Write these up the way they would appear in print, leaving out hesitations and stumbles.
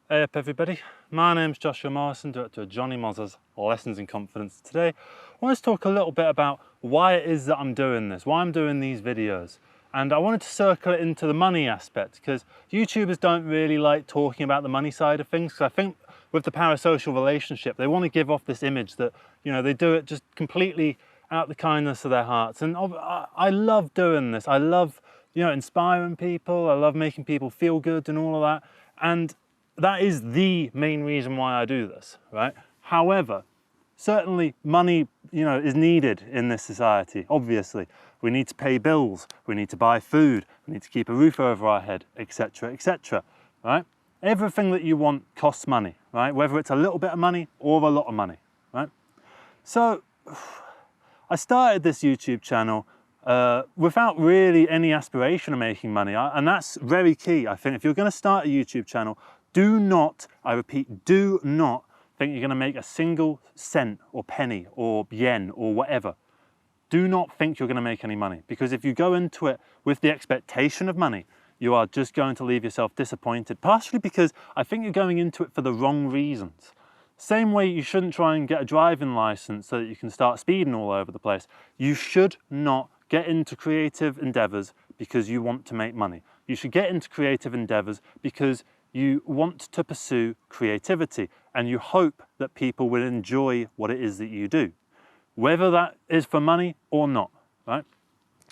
Hey up everybody, my name's Joshua Morrison, director of Johnny Moz's Lessons in Confidence. Today I want to talk a little bit about why it is that I'm doing this, why I'm doing these videos. And I wanted to circle it into the money aspect because YouTubers don't really like talking about the money side of things, because I think with the parasocial relationship they want to give off this image that, you know, they do it just completely out the kindness of their hearts. And I love doing this. I love, you know, inspiring people. I love making people feel good and all of that. And that is the main reason why I do this, right? However, certainly money, you know, is needed in this society. Obviously, we need to pay bills, we need to buy food, we need to keep a roof over our head, etc., etc., right? Everything that you want costs money, right? Whether it's a little bit of money or a lot of money, right? So I started this YouTube channel without really any aspiration of making money, and that's very key. I think if you're going to start a YouTube channel, do not, I repeat, do not think you're going to make a single cent or penny or yen or whatever. Do not think you're going to make any money, because if you go into it with the expectation of money, you are just going to leave yourself disappointed, partially because I think you're going into it for the wrong reasons. Same way you shouldn't try and get a driving license so that you can start speeding all over the place. You should not get into creative endeavors because you want to make money. You should get into creative endeavors because you want to pursue creativity and you hope that people will enjoy what it is that you do, whether that is for money or not, right?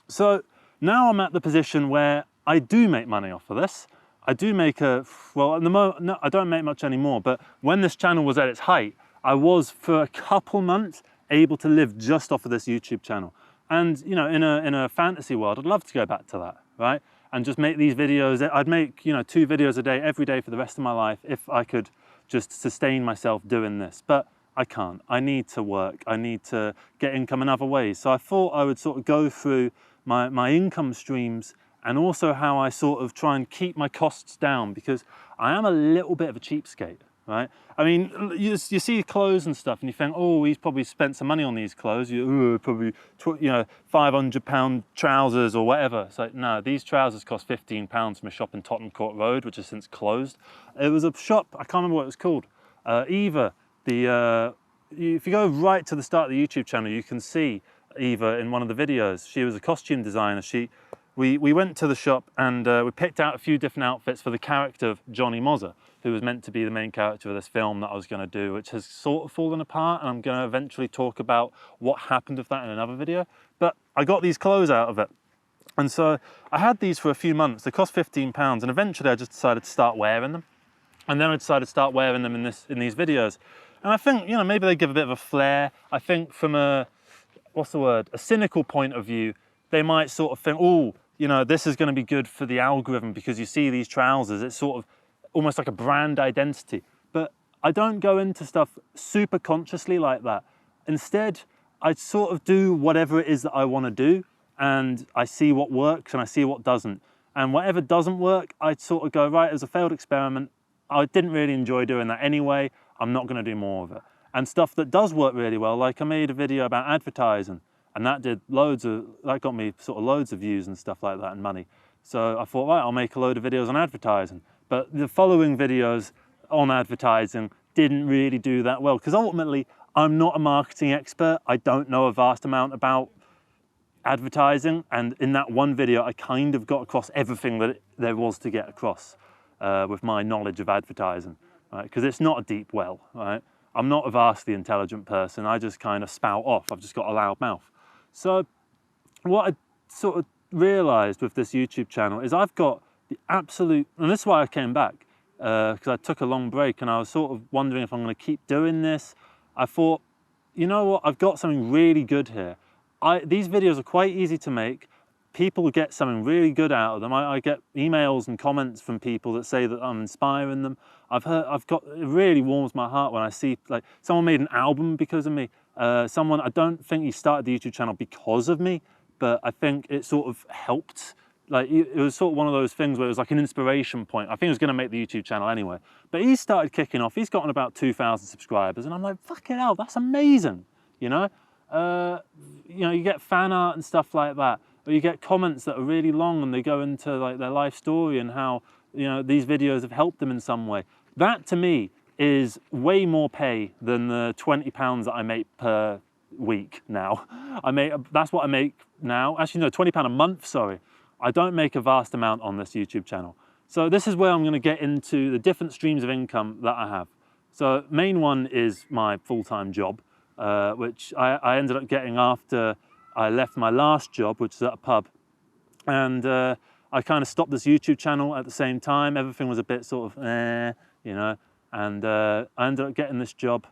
So now I'm at the position where I do make money off of this. I do make well, at the moment, no, I don't make much anymore, but when this channel was at its height, I was for a couple months able to live just off of this YouTube channel. And you know, in a fantasy world, I'd love to go back to that, right? And just make these videos. I'd make, you know, 2 videos a day, every day for the rest of my life if I could just sustain myself doing this. But I can't. I need to work. I need to get income in other ways. So I thought I would sort of go through my income streams and also how I sort of try and keep my costs down, because I am a little bit of a cheapskate, right? I mean, you see clothes and stuff and you think, oh, he's probably spent some money on these clothes. Probably, you know, £500 trousers or whatever. It's like, no, these trousers cost £15 from a shop in Tottenham Court Road, which has since closed. It was a shop, I can't remember what it was called. Eva, if you go right to the start of the YouTube channel, you can see Eva in one of the videos. She was a costume designer. We went to the shop and we picked out a few different outfits for the character of Johnny Mozer, who was meant to be the main character of this film that I was going to do, which has sort of fallen apart, and I'm going to eventually talk about what happened with that in another video. But I got these clothes out of it. And so I had these for a few months. They cost £15, and eventually I just decided to start wearing them. And then I decided to start wearing them in these videos. And I think, you know, maybe they give a bit of a flair. I think from a cynical point of view, they might sort of think, oh, you know, this is going to be good for the algorithm because you see these trousers. It's sort of almost like a brand identity. But I don't go into stuff super consciously like that. Instead, I sort of do whatever it is that I want to do, and I see what works and I see what doesn't. And whatever doesn't work, I sort of go, right, it was a failed experiment. I didn't really enjoy doing that anyway. I'm not going to do more of it. And stuff that does work really well, like I made a video about advertising, and that got me sort of loads of views and stuff like that and money. So I thought, right, I'll make a load of videos on advertising. But the following videos on advertising didn't really do that well, because ultimately I'm not a marketing expert. I don't know a vast amount about advertising. And in that one video, I kind of got across everything that there was to get across with my knowledge of advertising, right? Because it's not a deep well, right? I'm not a vastly intelligent person. I just kind of spout off. I've just got a loud mouth. So what I sort of realized with this YouTube channel is I've got the absolute, and this is why I came back, because I took a long break and I was sort of wondering if I'm going to keep doing this. I thought, you know what, I've got something really good here. These videos are quite easy to make. People get something really good out of them. I get emails and comments from people that say that I'm inspiring them. It really warms my heart when I see, like, someone made an album because of me. I don't think he started the YouTube channel because of me, but I think it sort of helped. Like, it was sort of one of those things where it was like an inspiration point. I think he was going to make the YouTube channel anyway, but he started kicking off. He's gotten about 2,000 subscribers, and I'm like, fucking hell, that's amazing. You know, you get fan art and stuff like that, or you get comments that are really long and they go into like their life story and how, you know, these videos have helped them in some way. That to me is way more pay than the £20 that I make per week now. That's what I make now. Actually, no, £20 a month, sorry. I don't make a vast amount on this YouTube channel. So this is where I'm gonna get into the different streams of income that I have. So main one is my full-time job, which I ended up getting after I left my last job, which was at a pub. And I kind of stopped this YouTube channel at the same time. Everything was a bit sort of, you know, and I ended up getting this job.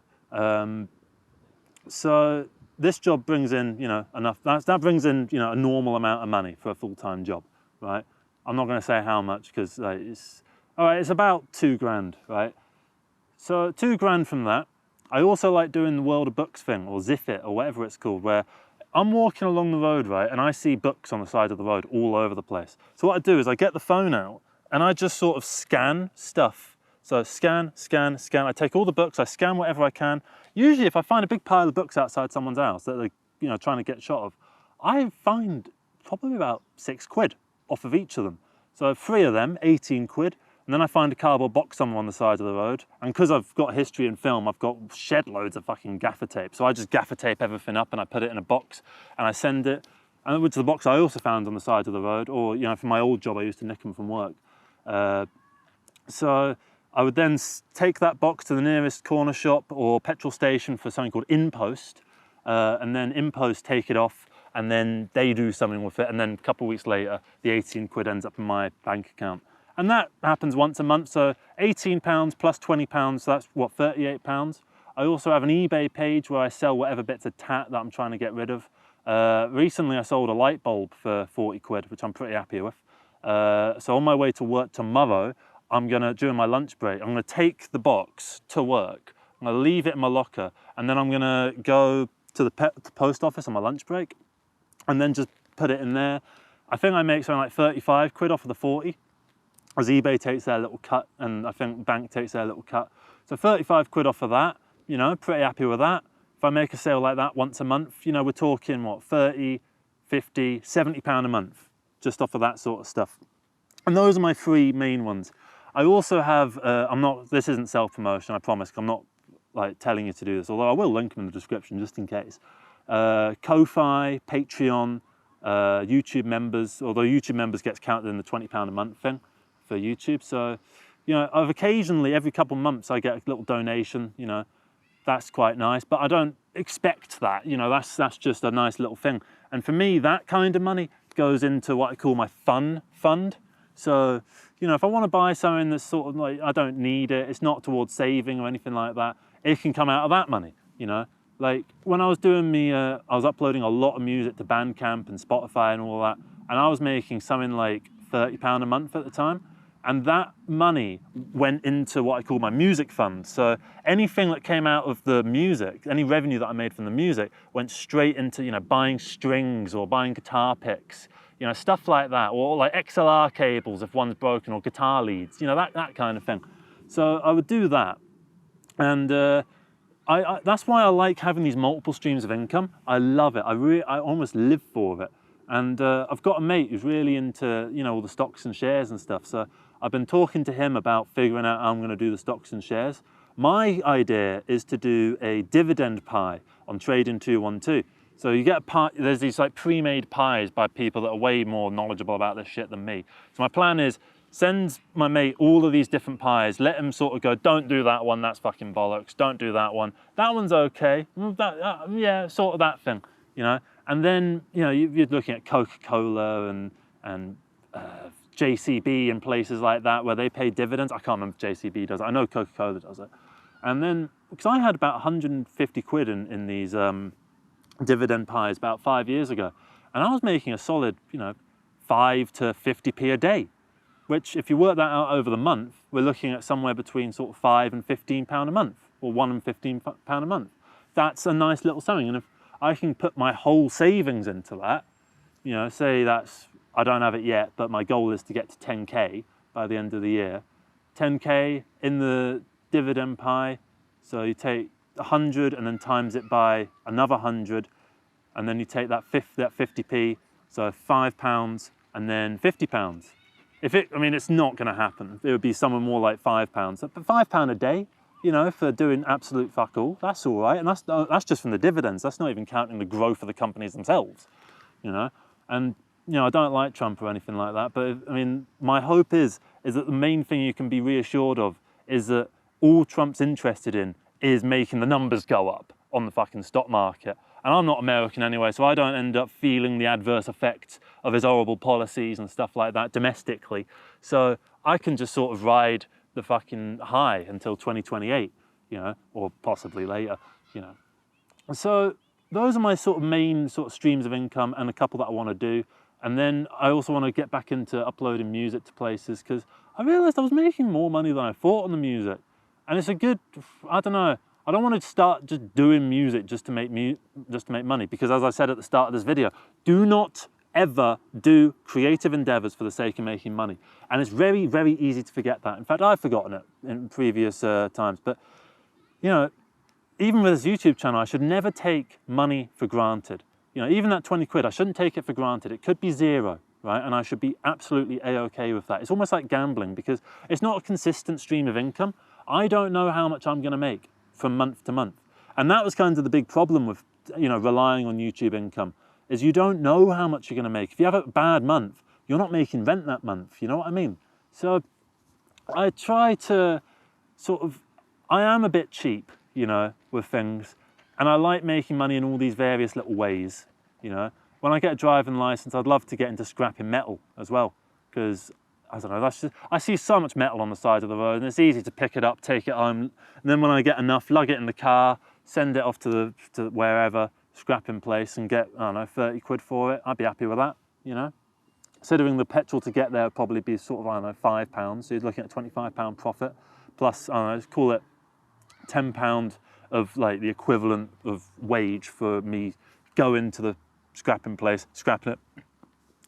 So this job brings in, you know, enough, that brings in, you know, a normal amount of money for a full-time job, right? I'm not gonna say how much because all right, it's about 2 grand, right? So 2 grand from that. I also like doing the World of Books thing, or Zip It, or whatever it's called, where I'm walking along the road, right, and I see books on the side of the road all over the place. So what I do is I get the phone out and I just sort of scan stuff. So scan, scan, scan. I take all the books, I scan whatever I can. Usually if I find a big pile of books outside someone's house that they're, you know, trying to get shot of, I find probably about 6 quid off of each of them. So 3 of them, 18 quid. And then I find a cardboard box somewhere on the side of the road. And because I've got history in film, I've got shed loads of fucking gaffer tape. So I just gaffer tape everything up and I put it in a box and I send it. And which is the box I also found on the side of the road, or, you know, for my old job, I used to nick them from work. So I would then take that box to the nearest corner shop or petrol station for something called InPost. And then InPost take it off and then they do something with it. And then a couple of weeks later, the 18 quid ends up in my bank account. And that happens once a month, so £18 plus £20, so that's what, £38. I also have an eBay page where I sell whatever bits of tat that I'm trying to get rid of. Recently I sold a light bulb for 40 quid, which I'm pretty happy with. So on my way to work tomorrow, during my lunch break, I'm gonna take the box to work, I'm gonna leave it in my locker, and then I'm gonna go to the post office on my lunch break, and then just put it in there. I think I make something like 35 quid off of the 40. As eBay takes their little cut, and I think bank takes their little cut. So 35 quid off of that, you know, pretty happy with that. If I make a sale like that once a month, you know, we're talking what, 30, 50, 70 pound a month, just off of that sort of stuff. And those are my 3 main ones. I also have, this isn't self-promotion, I promise, I'm not like telling you to do this, although I will link them in the description just in case. Ko-Fi, Patreon, YouTube members, although YouTube members gets counted in the £20 a month thing for YouTube. So, you know, occasionally, every couple of months, I get a little donation, you know, that's quite nice, but I don't expect that, you know, that's just a nice little thing. And for me, that kind of money goes into what I call my fun fund. So, you know, if I want to buy something that's sort of like, I don't need it, it's not towards saving or anything like that, it can come out of that money, you know. Like when I was doing I was uploading a lot of music to Bandcamp and Spotify and all that, and I was making something like £30 a month at the time. And that money went into what I call my music fund. So anything that came out of the music, any revenue that I made from the music, went straight into, you know, buying strings or buying guitar picks, you know, stuff like that, or like XLR cables if one's broken, or guitar leads, you know, that kind of thing. So I would do that. And that's why I like having these multiple streams of income. I love it. I almost live for it. And I've got a mate who's really into, you know, all the stocks and shares and stuff. So I've been talking to him about figuring out how I'm going to do the stocks and shares. My idea is to do a dividend pie on Trading 212. So you get a pie, there's these like pre-made pies by people that are way more knowledgeable about this shit than me. So my plan is send my mate all of these different pies, let him sort of go, don't do that one, that's fucking bollocks, don't do that one. That one's okay, yeah, sort of that thing, you know. And then, you know, you're looking at Coca-Cola and JCB and places like that where they pay dividends. I can't remember if JCB does it. I know Coca-Cola does it. And then, because I had about 150 quid in these dividend pies about 5 years ago, and I was making a solid, you know, 5 to 50p a day, which if you work that out over the month, we're looking at somewhere between sort of £5 and £15 a month, or £1 and £15 a month. That's a nice little something. And if I can put my whole savings into that, you know, say that's, I don't have it yet, but my goal is to get to 10K by the end of the year. 10K in the dividend pie. So you take 100 and then times it by another 100, and then you take that 50p, so £5 and then £50. I mean, it's not going to happen. It would be somewhere more like £5. But £5 a day, you know, for doing absolute fuck all, that's all right. And that's just from the dividends. That's not even counting the growth of the companies themselves, you know. And, you know, I don't like Trump or anything like that. But, I mean, my hope is that the main thing you can be reassured of is that all Trump's interested in is making the numbers go up on the fucking stock market. And I'm not American anyway, so I don't end up feeling the adverse effects of his horrible policies and stuff like that domestically. So I can just sort of ride the fucking high until 2028, you know, or possibly later, you know. So those are my sort of main sort of streams of income, and a couple that I want to do. And then I also want to get back into uploading music to places, because I realized I was making more money than I thought on the music. And it's a good, I don't know, I don't want to start just doing music just to make money, because as I said at the start of this video, do not ever do creative endeavors for the sake of making money. And it's very, very easy to forget that. In fact, I've forgotten it in previous times. But, you know, even with this YouTube channel, I should never take money for granted. You know, even that 20 quid, I shouldn't take it for granted. It could be zero, right? And I should be absolutely A-okay with that. It's almost like gambling, because it's not a consistent stream of income. I don't know how much I'm gonna make from month to month. And that was kind of the big problem with, you know, relying on YouTube income, is you don't know how much you're gonna make. If you have a bad month, you're not making rent that month, you know what I mean? So I try to sort of, I am a bit cheap, you know, with things. And I like making money in all these various little ways, you know. When I get a driving license, I'd love to get into scrapping metal as well, because I don't know, that's just, I see so much metal on the side of the road, and it's easy to pick it up, take it home, and then when I get enough, lug it in the car, send it off to wherever, scrapping place, and get, I don't know, 30 quid for it. I'd be happy with that, you know. Considering the petrol to get there would probably be sort of, I don't know, £5, so you're looking at £25 profit, plus, I don't know, let's call it £10 of like the equivalent of wage for me going to the scrapping place, scrapping it,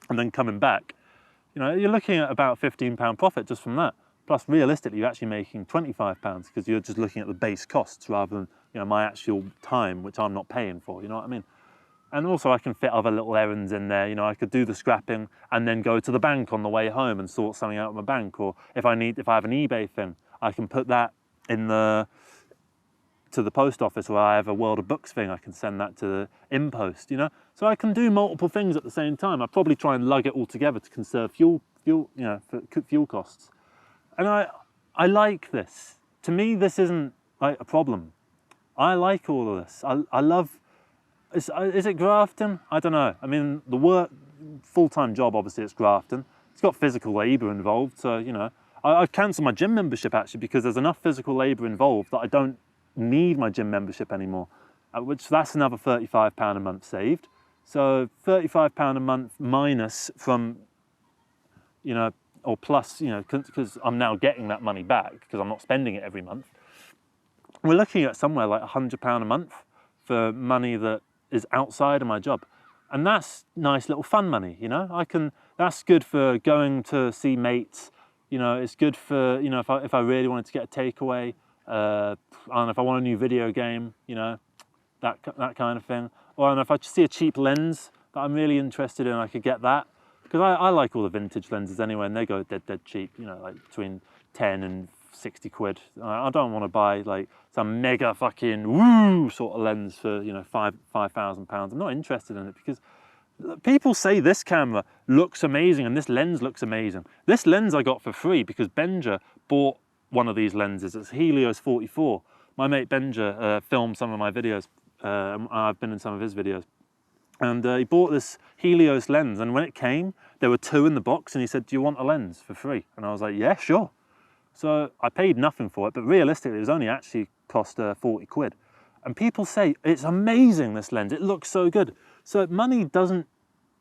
and then coming back. You know, you're looking at about £15 profit just from that. Plus, realistically, you're actually making £25 because you're just looking at the base costs rather than, you know, my actual time, which I'm not paying for, you know what I mean? And also I can fit other little errands in there. You know, I could do the scrapping and then go to the bank on the way home and sort something out with my bank. Or if I have an eBay thing, I can put that in to the post office, or I have a World of Books thing, I can send that to the InPost, you know? So I can do multiple things at the same time. I probably try and lug it all together to conserve fuel, you know, for fuel costs. And I like this. To me, this isn't like a problem. I like all of this. I love, is it grafting? I don't know. I mean, the work, full-time job, obviously it's grafting. It's got physical labor involved, so, you know. I've cancelled my gym membership actually because there's enough physical labor involved that I don't need my gym membership anymore, which that's another £35 a month saved. So £35 a month minus from, you know, or plus, you know, because I'm now getting that money back because I'm not spending it every month. We're looking at somewhere like £100 a month for money that is outside of my job. And that's nice little fun money, you know. That's good for going to see mates, you know, it's good for, you know, if I really wanted to get a takeaway, I don't know, if I want a new video game, you know, that kind of thing. Or I don't know, if I see a cheap lens that I'm really interested in, I could get that. Because I like all the vintage lenses anyway, and they go dead cheap, you know, like between 10 and 60 quid. I don't want to buy like some mega fucking woo sort of lens for, you know, £5,000. I'm not interested in it because people say this camera looks amazing and this lens looks amazing. This lens I got for free because Benja bought one of these lenses. It's Helios 44. My mate Benja filmed some of my videos. I've been in some of his videos. And he bought this Helios lens, and when it came, there were 2 in the box, and he said, do you want a lens for free? And I was like, yeah, sure. So I paid nothing for it, but realistically, it was only actually cost 40 quid. And people say, it's amazing, this lens, it looks so good. So money doesn't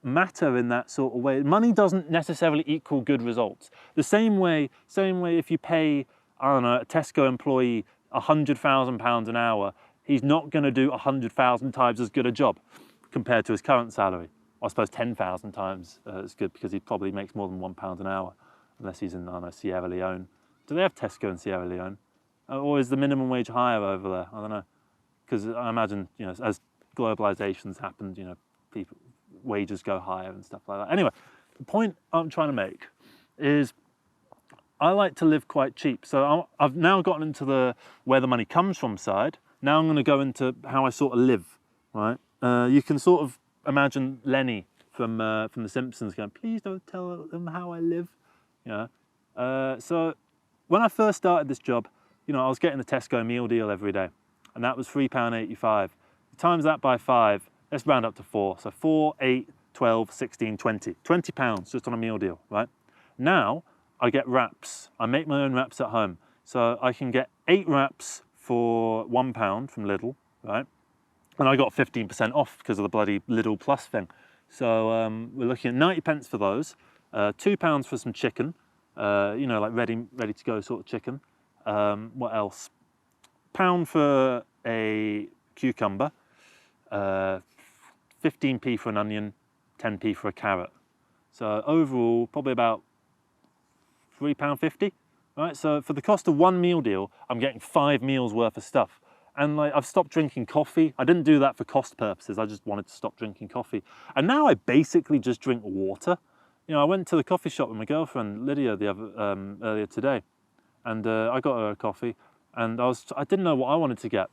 matter in that sort of way. Money doesn't necessarily equal good results. The same way if you pay, I don't know, a Tesco employee £100,000 an hour, he's not going to do 100,000 times as good a job compared to his current salary. I suppose 10,000 times as good because he probably makes more than £1 an hour, unless he's in, I don't know, Sierra Leone. Do they have Tesco in Sierra Leone? Or is the minimum wage higher over there? I don't know. Because I imagine, you know, as globalization's happened, you know, wages go higher and stuff like that. Anyway, the point I'm trying to make is I like to live quite cheap. So I've now gotten into the where the money comes from side. Now I'm going to go into how I sort of live, right? You can sort of imagine Lenny from The Simpsons going, please don't tell them how I live. You know? So when I first started this job, you know, I was getting the Tesco meal deal every day, and that was £3.85. Times that by 5, let's round up to 4. So 4, 8, 12, 16, 20. £20 just on a meal deal, right? Now I get wraps. I make my own wraps at home. So I can get 8 wraps for £1 from Lidl, right? And I got 15% off because of the bloody Lidl Plus thing. So we're looking at 90 pence for those, £2 for some chicken, you know, like ready to go sort of chicken. What else? £1 for a cucumber, 15p for an onion, 10p for a carrot. So overall, probably about £3.50, right? So for the cost of one meal deal, I'm getting 5 meals worth of stuff. And like, I've stopped drinking coffee. I didn't do that for cost purposes. I just wanted to stop drinking coffee. And now I basically just drink water. You know, I went to the coffee shop with my girlfriend Lydia earlier today, and I got her a coffee, and I didn't know what I wanted to get.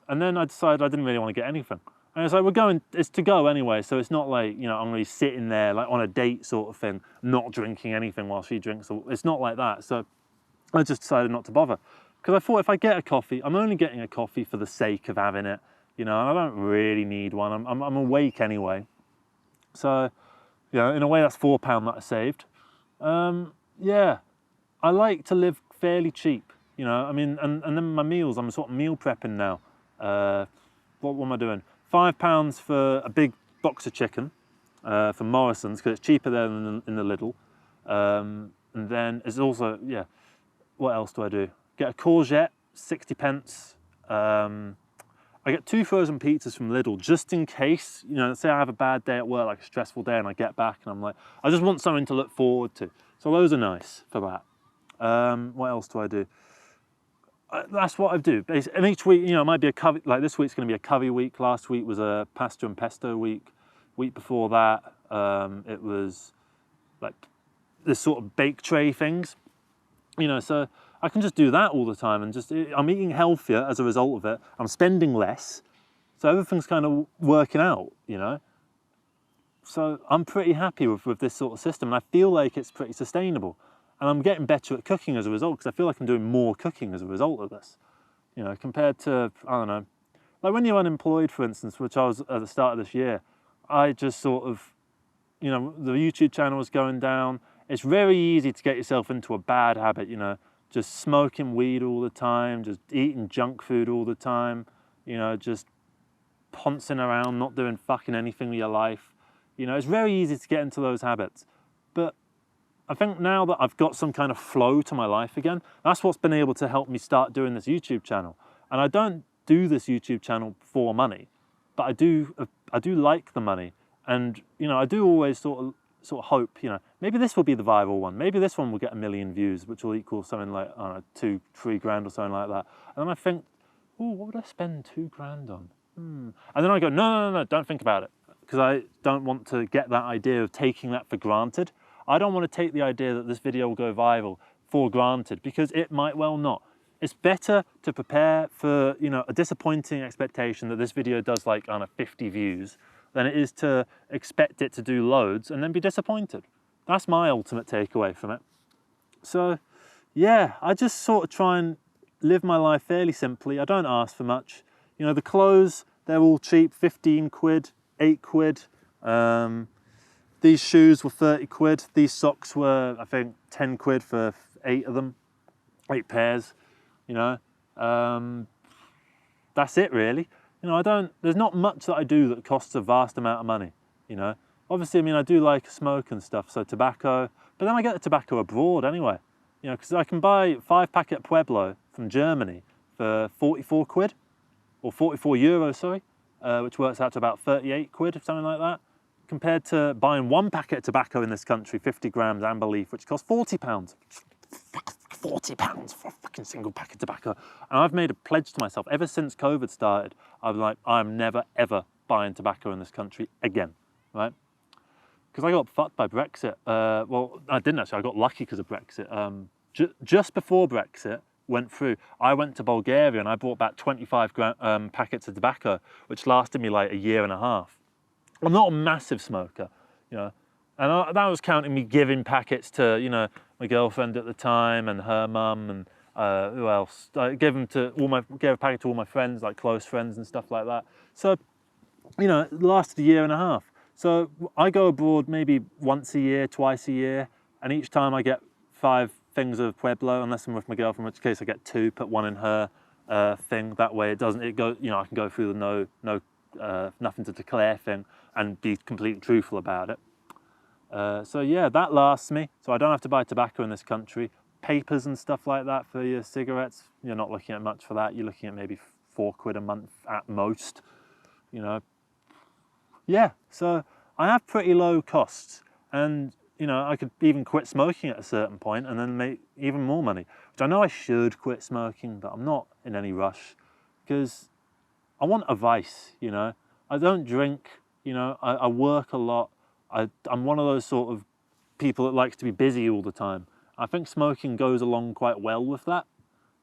And then I decided I didn't really want to get anything. And it's like, it's to go anyway, so it's not like, you know, I'm going to be sitting there like on a date sort of thing, not drinking anything while she drinks. It's not like that. So I just decided not to bother. Because I thought if I get a coffee, I'm only getting a coffee for the sake of having it, you know, and I don't really need one. I'm awake anyway. So, you know, in a way that's £4 that I saved. Yeah, I like to live fairly cheap, you know, I mean, and then my meals, I'm sort of meal prepping now. What am I doing? £5 for a big box of chicken from Morrison's, because it's cheaper there than in the Lidl. And then it's also, yeah, what else do I do? Get a courgette, 60 pence. I get 2 frozen pizzas from Lidl just in case, you know, say I have a bad day at work, like a stressful day, and I get back and I'm like, I just want something to look forward to. So those are nice for that. What else do I do? That's what I do. And each week, you know, it might be a curry, like this week's going to be a curry week. Last week was a pasta and pesto week. Week before that, it was like this sort of bake tray things. You know, so I can just do that all the time, and I'm eating healthier as a result of it. I'm spending less, so everything's kind of working out, you know. So I'm pretty happy with this sort of system, and I feel like it's pretty sustainable. And I'm getting better at cooking as a result, because I feel like I'm doing more cooking as a result of this. You know, compared to, I don't know, like when you're unemployed, for instance, which I was at the start of this year, I just sort of, you know, the YouTube channel was going down. It's very easy to get yourself into a bad habit, you know, just smoking weed all the time, just eating junk food all the time, you know, just poncing around, not doing fucking anything with your life. You know, it's very easy to get into those habits. But I think now that I've got some kind of flow to my life again, that's what's been able to help me start doing this YouTube channel. And I don't do this YouTube channel for money, but I do like the money. And, you know, I do always sort of hope, you know, maybe this will be the viral one. Maybe this one will get 1 million views, which will equal something like, I don't know, 2, 3 grand or something like that. And then I think, oh, what would I spend 2 grand on? And then I go, no, don't think about it. Because I don't want to get that idea of taking that for granted. I don't want to take the idea that this video will go viral for granted, because it might well not. It's better to prepare for, you know, a disappointing expectation that this video does like, I don't know, 50 views, than it is to expect it to do loads and then be disappointed. That's my ultimate takeaway from it. So yeah, I just sort of try and live my life fairly simply. I don't ask for much. You know, the clothes, they're all cheap, 15 quid, 8 quid. These shoes were 30 quid. These socks were, I think, 10 quid for 8 of them, 8 pairs, you know. That's it really. You know, there's not much that I do that costs a vast amount of money, you know. Obviously, I mean, I do like smoke and stuff, so tobacco, but then I get the tobacco abroad anyway, you know, because I can buy 5-packet Pueblo from Germany for 44 quid, or 44 euros, sorry, which works out to about 38 quid, or something like that, compared to buying 1 packet of tobacco in this country, 50 grams amber leaf, which costs £40. £40 for a fucking single pack of tobacco. And I've made a pledge to myself, ever since COVID started, I'm like, I'm never, ever buying tobacco in this country again, right? because I got fucked by Brexit. Well, I didn't actually. I got lucky because of Brexit. Just before Brexit went through, I went to Bulgaria and I brought back 25 packets of tobacco, which lasted me like a year and a half. I'm not a massive smoker, you know, and that was counting me giving packets to, you know, my girlfriend at the time and her mum and who else? I gave a packet to all my friends, like close friends and stuff like that. So, you know, it lasted a year and a half. So I go abroad maybe once a year, twice a year, and each time I get 5 things of Pueblo, unless I'm with my girlfriend, in which case I get 2, put 1 in her thing. That way it go, you know, I can go through the nothing to declare thing and be completely truthful about it. So yeah, that lasts me. So I don't have to buy tobacco in this country. Papers and stuff like that for your cigarettes, you're not looking at much for that. You're looking at maybe £4 a month at most, you know. Yeah, so I have pretty low costs, and you know, I could even quit smoking at a certain point and then make even more money, which I know I should quit smoking, but I'm not in any rush because I want a vice, you know. I don't drink, you know, I work a lot. I'm one of those sort of people that likes to be busy all the time. I think smoking goes along quite well with that,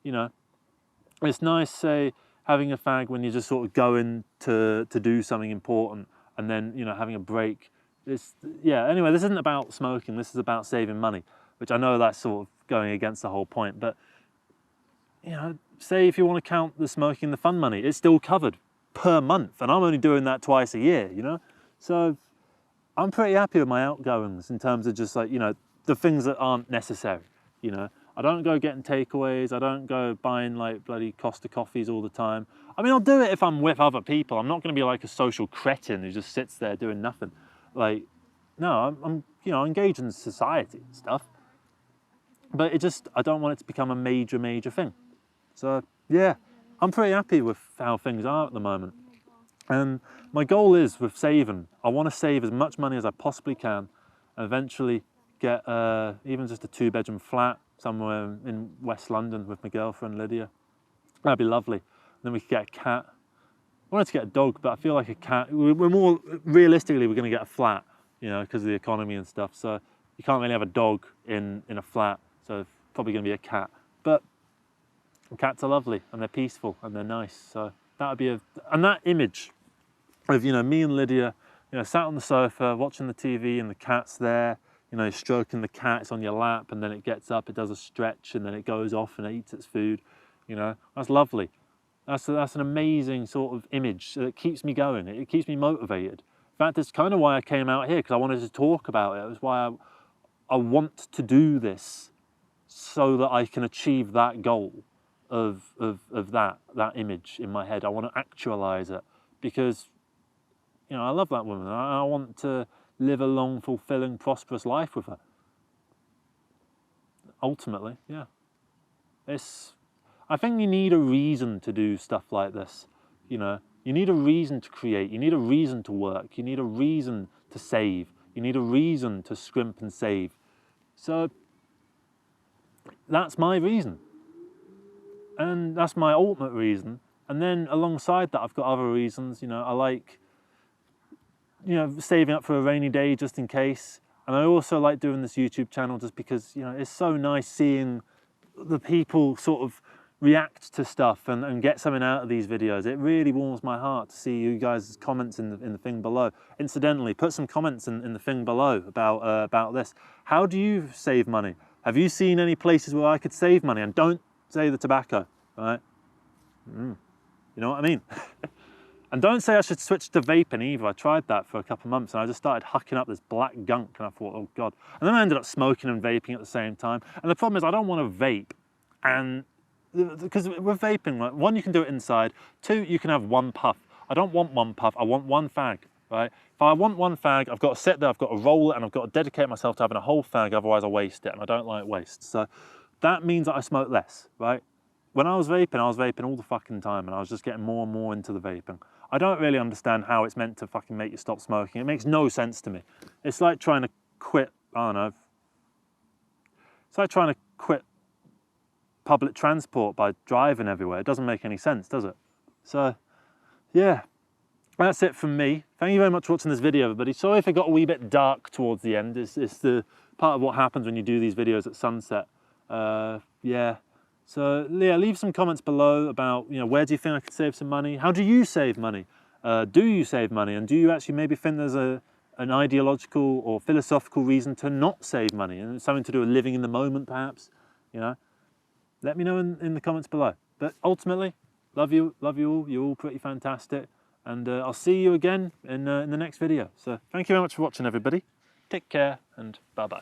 you know. It's nice, say, having a fag when you're just sort of going to do something important and then, you know, having a break. Yeah, anyway, this isn't about smoking, this is about saving money, which I know that's sort of going against the whole point, but, you know, say if you want to count the smoking, the fun money, it's still covered per month, and I'm only doing that twice a year, you know? So I'm pretty happy with my outgoings in terms of just like, you know, the things that aren't necessary, you know? I don't go getting takeaways, I don't go buying like bloody Costa coffees all the time. I mean, I'll do it if I'm with other people. I'm not gonna be like a social cretin who just sits there doing nothing. Like, no, I'm you know, engaged in society and stuff. But I don't want it to become a major thing. So yeah, I'm pretty happy with how things are at the moment. And my goal is with saving, I want to save as much money as I possibly can and eventually get even just a 2-bedroom flat somewhere in West London with my girlfriend Lydia. That'd be lovely. Then we could get a cat. I wanted to get a dog, but I feel like a cat, we're more, realistically, we're going to get a flat, you know, because of the economy and stuff. So you can't really have a dog in a flat. So it's probably going to be a cat. But cats are lovely and they're peaceful and they're nice. So that would be and that image of, you know, me and Lydia, you know, sat on the sofa watching the TV and the cat's there, you know, stroking the cat, it's on your lap, and then it gets up, it does a stretch, and then it goes off and eats its food, you know, that's lovely. That's an amazing sort of image that keeps me going. It keeps me motivated. In fact, it's kind of why I came out here, because I wanted to talk about it. It was why I want to do this so that I can achieve that goal of that image in my head. I want to actualize it because, you know, I love that woman. I want to live a long, fulfilling, prosperous life with her. Ultimately, yeah. I think you need a reason to do stuff like this, you know. You need a reason to create, you need a reason to work, you need a reason to save, you need a reason to scrimp and save. So that's my reason. And that's my ultimate reason. And then alongside that, I've got other reasons, you know. I like, you know, saving up for a rainy day just in case. And I also like doing this YouTube channel just because, you know, it's so nice seeing the people sort of react to stuff and get something out of these videos. It really warms my heart to see you guys' comments in the thing below. Incidentally, put some comments in the thing below about this. How do you save money? Have you seen any places where I could save money? And don't say the tobacco, right? You know what I mean? And don't say I should switch to vaping either. I tried that for a couple of months and I just started hucking up this black gunk and I thought, oh God. And then I ended up smoking and vaping at the same time. And the problem is I don't want to vape, and because with vaping, right, 1, you can do it inside, 2, you can have 1 puff. I don't want 1 puff, I want 1 fag, right? If I want 1 fag, I've got to sit there, I've got to roll it, and I've got to dedicate myself to having a whole fag, otherwise I waste it, and I don't like waste. So that means that I smoke less, right? When I was vaping all the fucking time, and I was just getting more and more into the vaping. I don't really understand how it's meant to fucking make you stop smoking. It makes no sense to me. It's like trying to quit, I don't know. It's like trying to quit public transport by driving everywhere. It doesn't make any sense, does it? So, yeah. that's it from me. Thank you very much for watching this video, everybody. Sorry if it got a wee bit dark towards the end. It's the part of what happens when you do these videos at sunset. Yeah. So yeah, leave some comments below about, you know, where do you think I could save some money? How do you save money? Do you save money? And do you actually maybe think there's an ideological or philosophical reason to not save money? And it's something to do with living in the moment, perhaps? You know, let me know in the comments below. But ultimately, love you all. You're all pretty fantastic. And I'll see you again in the next video. So thank you very much for watching, everybody. Take care and bye-bye.